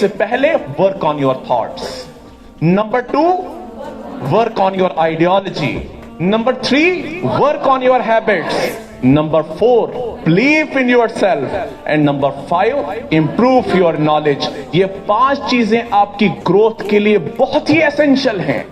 सबसे पहले work on your thoughts, number 2 work on your ideology, number 3 work on your habits, number 4 believe in your self and number 5 improve your knowledge. ये 5 चीजें आपकी growth के लिए बहुत ही essential हैं।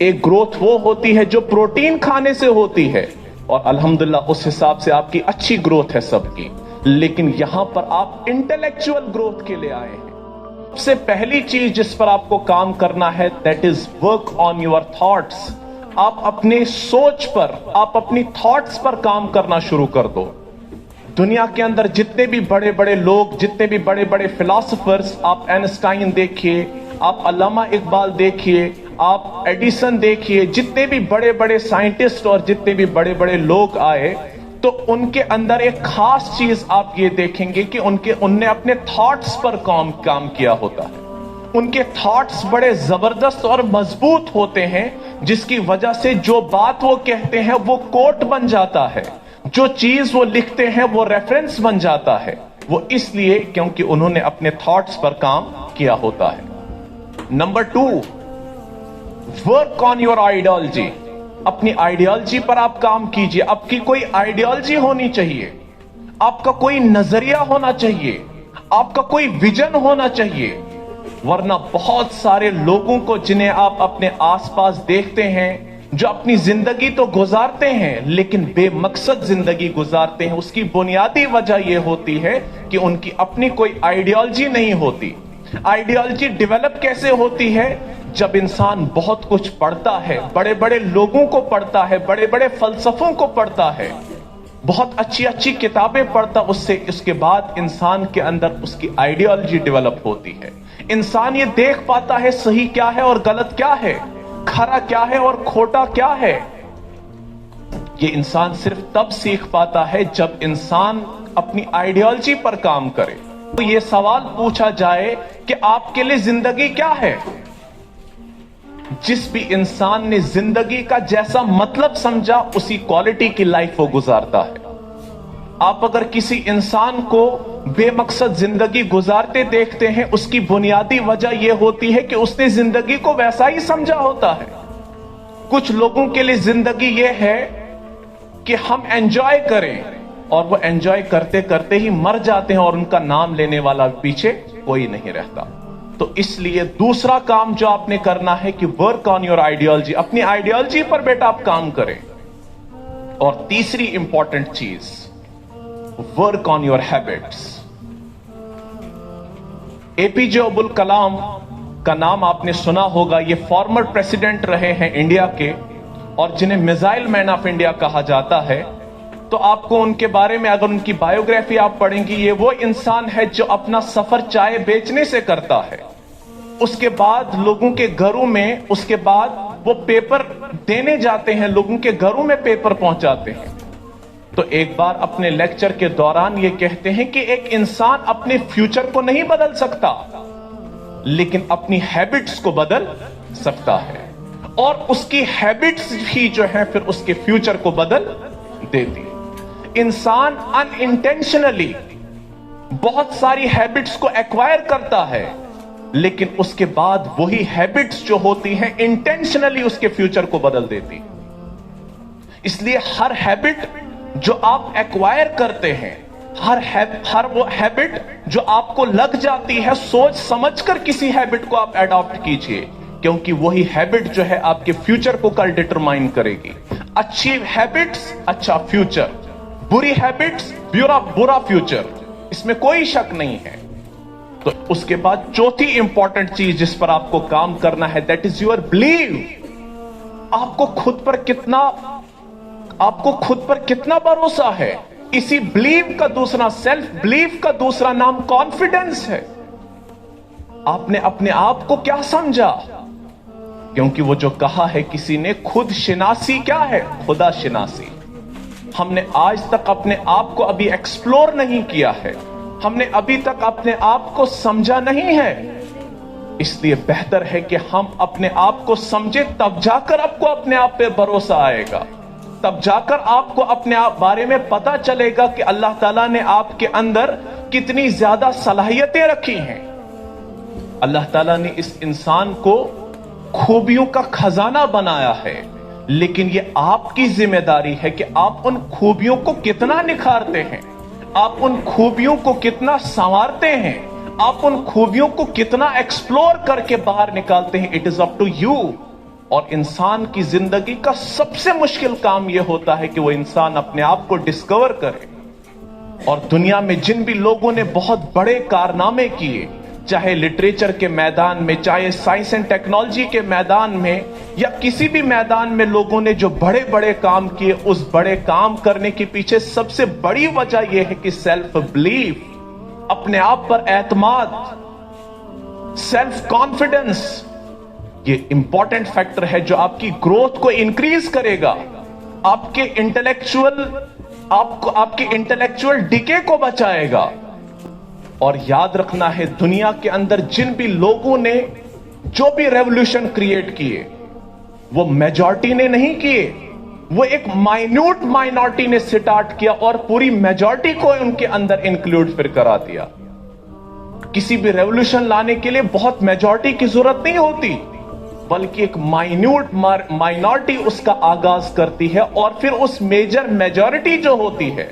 एक ग्रोथ वो होती है जो प्रोटीन खाने से होती है, और अल्हम्दुलिल्लाह उस हिसाब से आपकी अच्छी ग्रोथ है सबकी, लेकिन यहां पर आप इंटेलेक्चुअल ग्रोथ के लिए आए हैं। सबसे पहली चीज जिस पर आपको काम करना है, that is work on your thoughts. आप अपने सोच पर, आप अपनी थॉट्स पर काम करना शुरू कर दो। दुनिया के अंदर जितने भी बड़े बड़े लोग, जितने भी बड़े बड़े फिलोसोफर्स, आप आइंस्टाइन देखिए, आप अल्लामा इकबाल देखिए, आप एडिसन देखिए, जितने भी बड़े बड़े साइंटिस्ट और जितने भी बड़े बड़े लोग आए, तो उनके अंदर एक खास चीज आप ये देखेंगे कि उनने अपने थॉट्स पर काम किया होता है। उनके थॉट्स बड़े जबरदस्त और मजबूत होते हैं, जिसकी वजह से जो बात वो कहते हैं वो कोट बन जाता है, जो चीज वो लिखते हैं वो रेफरेंस बन जाता है। वो इसलिए क्योंकि उन्होंने अपने थॉट्स पर काम किया होता है। Number 2 work on your ideology. अपनी आइडियोलॉजी पर आप काम कीजिए। आपकी कोई आइडियोलॉजी होनी चाहिए, आपका कोई नजरिया होना चाहिए, आपका कोई विजन होना चाहिए। वरना बहुत सारे लोगों को जिन्हें आप अपने आसपास देखते हैं, जो अपनी जिंदगी तो गुजारते हैं लेकिन बेमकसद जिंदगी गुजारते हैं, उसकी बुनियादी वजह यह होती है कि उनकी अपनी कोई आइडियोलॉजी नहीं होती। आइडियोलॉजी डेवलप कैसे होती है? जब इंसान बहुत कुछ पढ़ता है, बड़े बड़े लोगों को पढ़ता है, बड़े बड़े फलसफों को पढ़ता है, बहुत अच्छी अच्छी किताबें पढ़ता, उसके बाद इंसान के अंदर उसकी आइडियोलॉजी डेवलप होती है। इंसान ये देख पाता है सही क्या है और गलत क्या है, खरा क्या है और खोटा क्या है। ये इंसान सिर्फ तब सीख पाता है जब इंसान अपनी आइडियोलॉजी पर काम करे। तो ये सवाल पूछा जाए कि आपके लिए जिंदगी क्या है? जिस भी इंसान ने जिंदगी का जैसा मतलब समझा, उसी क्वालिटी की लाइफ वो गुजारता है। आप अगर किसी इंसान को बेमकसद जिंदगी गुजारते देखते हैं, उसकी बुनियादी वजह यह होती है कि उसने जिंदगी को वैसा ही समझा होता है। कुछ लोगों के लिए जिंदगी यह है कि हम एंजॉय करें, और वो एंजॉय करते करते ही मर जाते हैं और उनका नाम लेने वाला पीछे कोई नहीं रहता। तो इसलिए दूसरा काम जो आपने करना है कि वर्क ऑन योर आइडियोलॉजी। अपनी आइडियोलॉजी पर बेटा आप काम करें। और तीसरी इंपॉर्टेंट चीज, work on your habits. APJ Abdul Kalam का नाम आपने सुना होगा। ये फॉर्मर प्रेसिडेंट रहे हैं इंडिया के, और जिन्हें मिसाइल मैन ऑफ इंडिया कहा जाता है। तो आपको उनके बारे में अगर उनकी बायोग्राफी आप पढ़ेंगी, ये वो इंसान है जो अपना सफर चाय बेचने से करता है। उसके बाद लोगों के घरों में, उसके बाद वो पेपर देने जाते हैं, लोगों के घरों में पेपर पहुंचाते हैं। तो एक बार अपने लेक्चर के दौरान ये कहते हैं कि एक इंसान अपने फ्यूचर को नहीं बदल सकता, लेकिन अपनी हैबिट्स को बदल सकता है, और उसकी हैबिट्स ही जो है फिर उसके फ्यूचर को बदल देती है। इंसान अनइंटेंशनली बहुत सारी हैबिट्स को एक्वायर करता है, लेकिन उसके बाद वही हैबिट्स जो होती हैं इंटेंशनली उसके फ्यूचर को बदल देती। इसलिए हर हैबिट जो आप एक्वायर करते हैं, हर वो हैबिट जो आपको लग जाती है, सोच समझकर किसी हैबिट को आप एडॉप्ट कीजिए, क्योंकि वही हैबिट जो है आपके फ्यूचर को कल डिटरमाइन करेगी। अच्छी हैबिट्स अच्छा फ्यूचर, बुरी हैबिट्स बुरा फ्यूचर, इसमें कोई शक नहीं है। तो उसके बाद चौथी इंपॉर्टेंट चीज जिस पर आपको काम करना है, दैट इज योर बिलीव। आपको खुद पर कितना भरोसा है। इसी बिलीव का दूसरा, सेल्फ बिलीव का दूसरा नाम कॉन्फिडेंस है। आपने अपने आप को क्या समझा? क्योंकि वो जो कहा है किसी ने, खुद शिनासी क्या है? खुदा शिनासी। हमने आज तक अपने आप को अभी एक्सप्लोर नहीं किया है, हमने अभी तक अपने आप को समझा नहीं है। इसलिए बेहतर है कि हम अपने आप को समझे, तब जाकर आपको अपने आप पे भरोसा आएगा, तब जाकर आपको अपने आप बारे में पता चलेगा कि अल्लाह ताला ने आपके अंदर कितनी ज्यादा सलाहियतें रखी हैं। اللہ تعالیٰ نے اس انسان کو خوبیوں کا خزانہ بنایا ہے، لیکن یہ آپ کی ذمہ داری ہے کہ آپ ان خوبیوں کو کتنا نکھارتے ہیں، آپ ان خوبیوں کو کتنا سنوارتے ہیں، آپ ان خوبیوں کو کتنا ایکسپلور کر کے باہر نکالتے ہیں. It is up to you. اور انسان کی زندگی کا سب سے مشکل کام یہ ہوتا ہے کہ وہ انسان اپنے آپ کو ڈسکور کرے. اور دنیا میں جن بھی لوگوں نے بہت بڑے کارنامے کیے، چاہے لٹریچر کے میدان میں، چاہے سائنس اینڈ ٹیکنالوجی کے میدان میں، یا کسی بھی میدان میں لوگوں نے جو بڑے بڑے کام کیے، اس بڑے کام کرنے کے پیچھے سب سے بڑی وجہ یہ ہے کہ سیلف بلیف، اپنے آپ پر اعتماد، سیلف کانفیڈنس، یہ امپورٹنٹ فیکٹر ہے جو آپ کی گروتھ کو انکریز کرے گا، آپ کے انٹلیکچوئل ڈیکے کو بچائے گا. اور یاد رکھنا ہے، دنیا کے اندر جن بھی لوگوں نے جو بھی ریولوشن کریٹ کیے، وہ میجورٹی نے نہیں کیے، وہ ایک مائنیوٹ مائنورٹی نے سٹارٹ کیا اور پوری میجورٹی کو ان کے اندر انکلوڈ پھر کرا دیا. کسی بھی ریولوشن لانے کے لیے بہت میجورٹی کی ضرورت نہیں ہوتی، بلکہ ایک مائنیوٹ مائنورٹی اس کا آغاز کرتی ہے، اور پھر اس میجر میجورٹی جو ہوتی ہے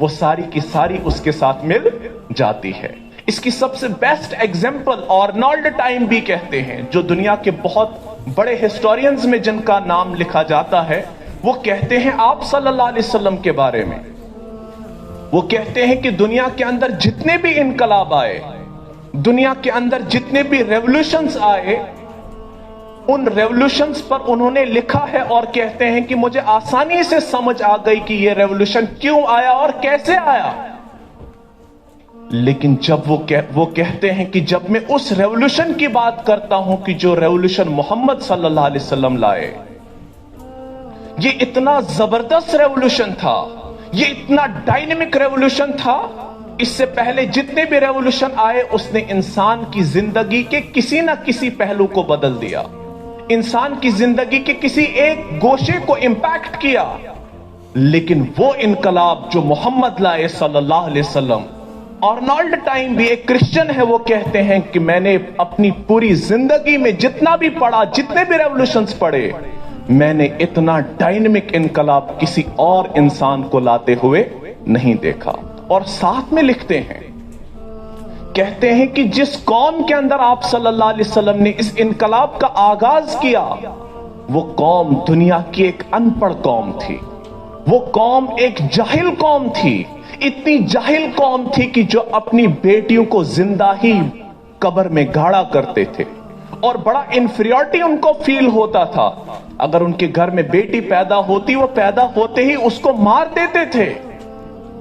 وہ ساری کی ساری اس کے ساتھ مل جاتی ہے. اس کی سب سے بیسٹ ایگزامپل آرنولڈ ٹائم بھی کہتے ہیں، جو دنیا کے بہت بڑے ہسٹورینز میں جن کا نام لکھا جاتا ہے، وہ کہتے ہیں آپ صلی اللہ علیہ وسلم کے بارے میں، وہ کہتے ہیں کہ دنیا کے اندر جتنے بھی انقلاب آئے، دنیا کے اندر جتنے بھی ریولوشنز آئے، ان ریولوشنز پر انہوں نے لکھا ہے اور کہتے ہیں کہ مجھے آسانی سے سمجھ آ گئی کہ یہ ریولوشن کیوں آیا اور کیسے آیا. لیکن جب وہ کہتے ہیں کہ جب میں اس ریولوشن کی بات کرتا ہوں کہ جو ریولوشن محمد صلی اللہ علیہ وسلم لائے، یہ اتنا زبردست ریولوشن تھا، یہ اتنا ڈائنامک ریولوشن تھا، اس سے پہلے جتنے بھی ریولوشن آئے اس نے انسان کی زندگی کے کسی نہ کسی پہلو کو بدل دیا، انسان کی زندگی کے کسی ایک گوشے کو امپیکٹ کیا. لیکن وہ انقلاب جو محمد لائے صلی اللہ علیہ وسلم، آرنولڈ ٹائم بھی ایک کرسچن ہے، وہ کہتے ہیں کہ میں نے اپنی پوری زندگی میں جتنا بھی پڑھا، جتنے بھی ریولوشنز پڑھے، میں نے اتنا ڈائنامک انقلاب کسی اور انسان کو لاتے ہوئے نہیں دیکھا. اور ساتھ میں لکھتے ہیں، کہتے ہیں کہ جس قوم کے اندر آپ صلی اللہ علیہ وسلم نے اس انقلاب کا آغاز کیا، وہ قوم دنیا کی ایک ان پڑھ قوم تھی، وہ قوم ایک جاہل قوم تھی، اتنی جاہل قوم تھی کہ جو اپنی بیٹیوں کو زندہ ہی قبر میں گاڑا کرتے تھے، اور بڑا انفیریورٹی ان کو فیل ہوتا تھا. اگر ان کے گھر میں بیٹی پیدا ہوتی، وہ پیدا ہوتے ہی اس کو مار دیتے تھے.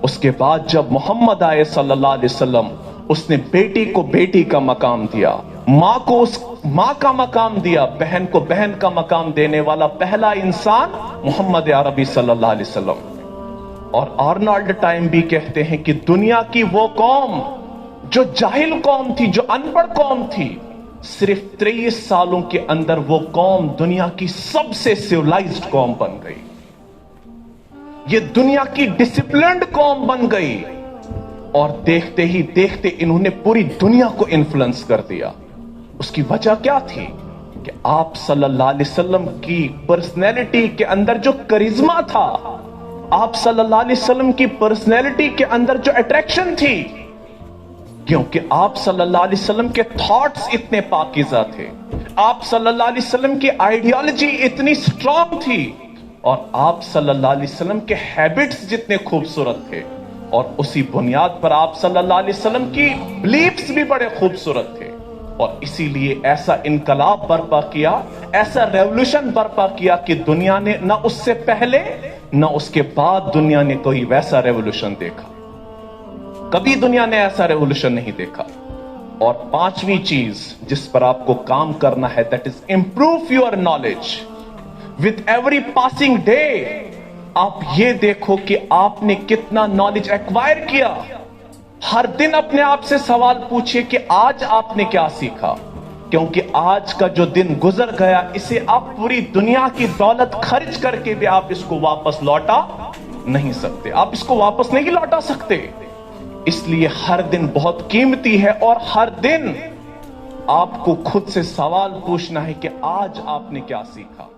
اس کے بعد جب محمد آئے صلی اللہ علیہ وسلم، اس نے بیٹی کو بیٹی کا مقام دیا، ماں کو ماں کا مقام دیا، بہن کو بہن کا مقام دینے والا پہلا انسان محمد عربی صلی اللہ علیہ وسلم. اور آرنولڈ ٹائم بھی کہتے ہیں کہ دنیا کی وہ قوم جو جاہل قوم تھی، جو ان پڑھ قوم تھی، صرف 23 سالوں کے اندر وہ قوم دنیا کی سب سے سیولائزڈ قوم بن گئی، یہ دنیا کی ڈسپلنڈ قوم بن گئی. اور دیکھتے ہی دیکھتے انہوں نے پوری دنیا کو انفلوئنس کر دیا. اس کی وجہ کیا تھی؟ کہ آپ صلی اللہ علیہ وسلم کی پرسنالٹی کے اندر جو کرزما تھا، آپ صلی اللہ علیہ وسلم کی پرسنالٹی کے اندر جو اٹریکشن تھی، کیونکہ آپ صلی اللہ علیہ وسلم کے تھاٹس اتنے پاکیزہ تھے، آپ صلی اللہ علیہ وسلم کی آئیڈیالوجی اتنی سٹرونگ تھی، اور آپ صلی اللہ علیہ وسلم کے ہیبٹس جتنے خوبصورت تھے، اور اسی بنیاد پر آپ صلی اللہ علیہ وسلم کی بلیفز بھی بڑے خوبصورت تھے. اور اسی لیے ایسا انقلاب برپا کیا، ایسا ریولوشن برپا کیا کہ دنیا نے نہ اس سے پہلے نہ اس کے بعد دنیا نے کوئی ویسا ریولوشن دیکھا، کبھی دنیا نے ایسا ریولوشن نہیں دیکھا. اور پانچویں چیز جس پر آپ کو کام کرنا ہے، that is improve your knowledge with every passing day. آپ یہ دیکھو کہ آپ نے کتنا نالج ایکوائر کیا. ہر دن اپنے آپ سے سوال پوچھئے کہ آج آپ نے کیا سیکھا، کیونکہ آج کا جو دن گزر گیا، اسے آپ پوری دنیا کی دولت خرچ کر کے بھی آپ اس کو واپس لوٹا نہیں سکتے، آپ اس کو واپس نہیں لوٹا سکتے. اس لیے ہر دن بہت قیمتی ہے، اور ہر دن आपको खुद से सवाल पूछना है कि आज आपने क्या सीखा।